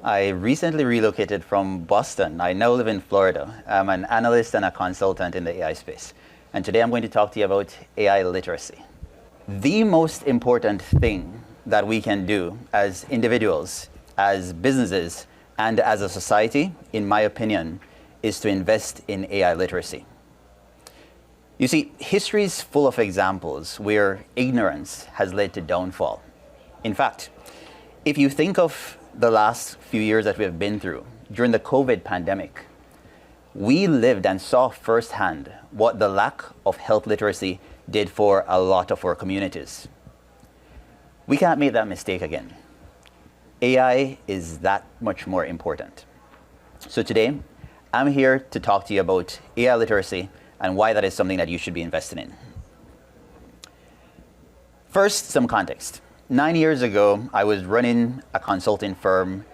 I recently relocated from Boston. I now live in Florida. I'm an analyst and a consultant in the AI space. And today I'm going to talk to you about AI literacy. The most important thing that we can do as individuals, as businesses, and as a society, in my opinion, is to invest in AI literacy. You see, history is full of examples where ignorance has led to downfall. In fact, if you think of the last few years that we have been through, during the COVID pandemic, we lived and saw firsthand what the lack of health literacy did for a lot of our communities. We can't make that mistake again. AI is that much more important. So today, I'm here to talk to you about AI literacy and why that is something that you should be invested in. First, some context. 9 years ago, I was running a consulting firm.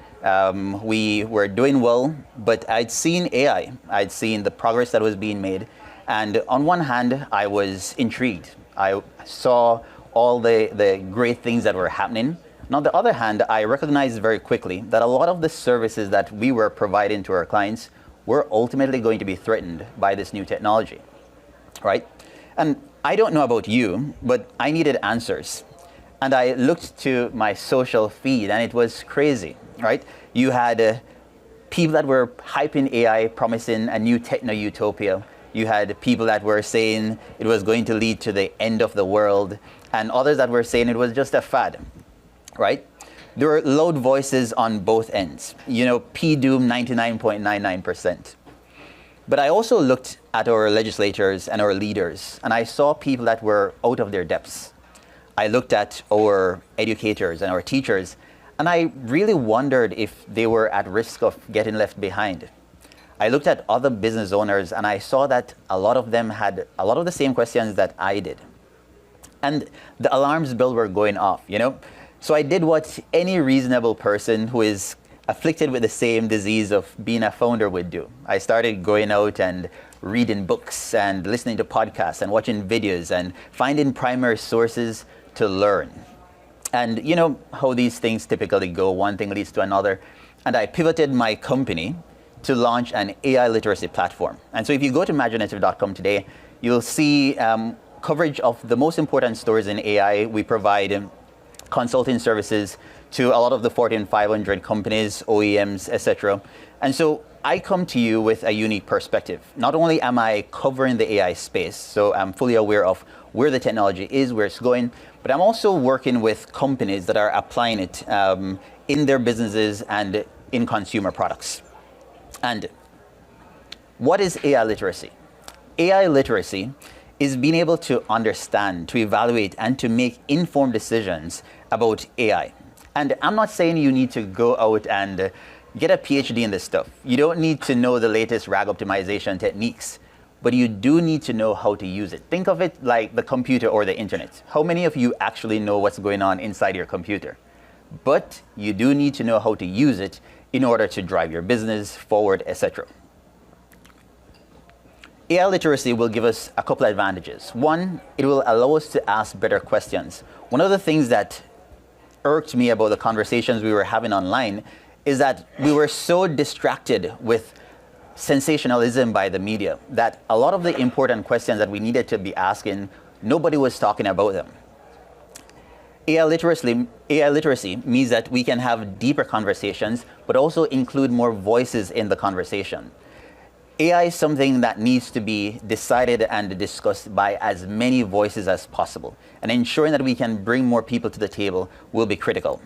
We were doing well, but I'd seen AI. I'd seen the progress that was being made. And on one hand, I was intrigued. I saw all the great things that were happening. And on the other hand, I recognized very quickly that a lot of the services that we were providing to our clients were ultimately going to be threatened by this new technology, right? And I don't know about you, but I needed answers. And I looked to my social feed and it was crazy, right? You had people that were hyping AI, promising a new techno-utopia. You had people that were saying it was going to lead to the end of the world, and others that were saying it was just a fad, right? There were loud voices on both ends. You know, P-doom 99.99%. But I also looked at our legislators and our leaders, and I saw people that were out of their depths. I looked at our educators and our teachers, and I really wondered if they were at risk of getting left behind. I looked at other business owners, and I saw that a lot of them had a lot of the same questions that I did. And the alarms bells were going off, you know? So I did what any reasonable person who is afflicted with the same disease of being a founder would do. I started going out and reading books and listening to podcasts and watching videos and finding primary sources to learn. And you know how these things typically go, one thing leads to another. And I pivoted my company to launch an AI literacy platform. And so if you go to imaginative.com today, you'll see coverage of the most important stories in AI. We provide consulting services to a lot of the Fortune 500 companies, OEMs, etc. And so I come to you with a unique perspective. Not only am I covering the AI space, so I'm fully aware of where the technology is, where it's going, but I'm also working with companies that are applying it in their businesses and in consumer products. And what is AI literacy? AI literacy is being able to understand, to evaluate, and to make informed decisions about AI. And I'm not saying you need to go out and get a PhD in this stuff. You don't need to know the latest RAG optimization techniques, but you do need to know how to use it. Think of it like the computer or the internet. How many of you actually know what's going on inside your computer? But you do need to know how to use it in order to drive your business forward, etc. AI literacy will give us a couple of advantages. One, it will allow us to ask better questions. One of the things that irked me about the conversations we were having online is that we were so distracted with sensationalism by the media that a lot of the important questions that we needed to be asking, nobody was talking about them. AI literacy means that we can have deeper conversations, but also include more voices in the conversation. AI is something that needs to be decided and discussed by as many voices as possible. And ensuring that we can bring more people to the table will be critical.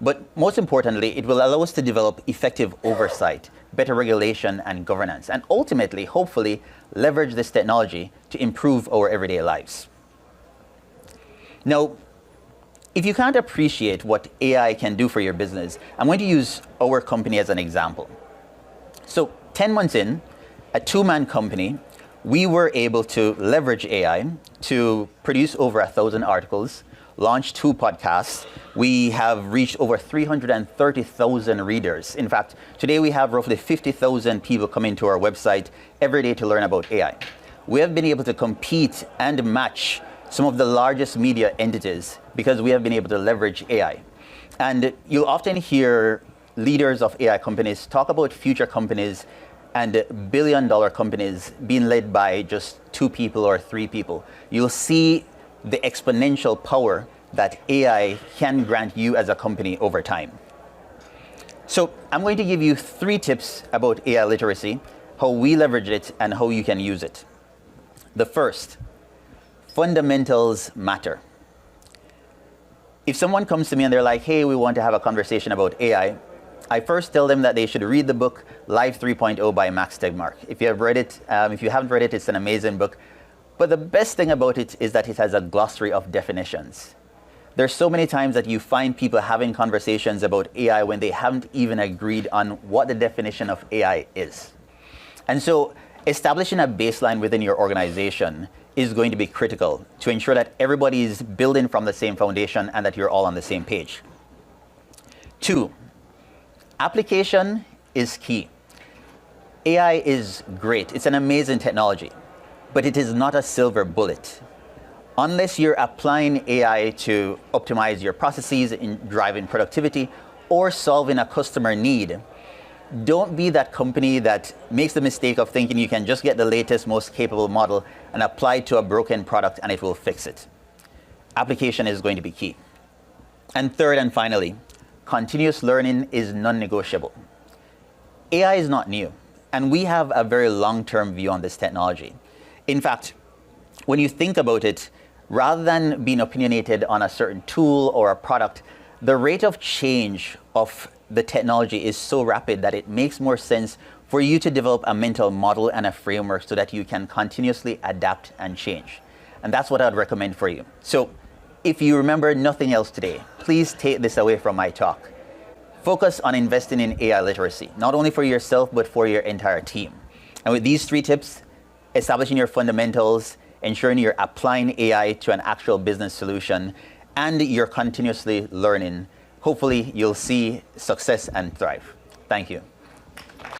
But most importantly, it will allow us to develop effective oversight, better regulation and governance, and ultimately, hopefully, leverage this technology to improve our everyday lives. Now, if you can't appreciate what AI can do for your business, I'm going to use our company as an example. So 10 months in, a two-man company, we were able to leverage AI to produce over 1,000 articles, launch 2 podcasts. We have reached over 330,000 readers. In fact, today we have roughly 50,000 people coming to our website every day to learn about AI. We have been able to compete and match some of the largest media entities because we have been able to leverage AI. And you'll often hear leaders of AI companies talk about future companies and billion-dollar companies being led by just 2 people or 3 people, you'll see the exponential power that AI can grant you as a company over time. So I'm going to give you 3 tips about AI literacy, how we leverage it, and how you can use it. The first, fundamentals matter. If someone comes to me and they're like, hey, we want to have a conversation about AI, I first tell them that they should read the book Live 3.0 by Max Tegmark. If you have read it, if you haven't read it, it's an amazing book. But the best thing about it is that it has a glossary of definitions. There's so many times that you find people having conversations about AI when they haven't even agreed on what the definition of AI is. And so establishing a baseline within your organization is going to be critical to ensure that everybody is building from the same foundation and that you're all on the same page. 2, application is key. AI is great. It's an amazing technology, but it is not a silver bullet. Unless you're applying AI to optimize your processes in driving productivity or solving a customer need, don't be that company that makes the mistake of thinking you can just get the latest, most capable model and apply it to a broken product and it will fix it. Application is going to be key. And third and finally, continuous learning is non-negotiable. AI is not new, and we have a very long-term view on this technology. In fact, when you think about it, rather than being opinionated on a certain tool or a product, the rate of change of the technology is so rapid that it makes more sense for you to develop a mental model and a framework so that you can continuously adapt and change. And that's what I'd recommend for you. So if you remember nothing else today, please take this away from my talk. Focus on investing in AI literacy, not only for yourself, but for your entire team. And with these 3 tips, establishing your fundamentals, ensuring you're applying AI to an actual business solution, and you're continuously learning, hopefully you'll see success and thrive. Thank you.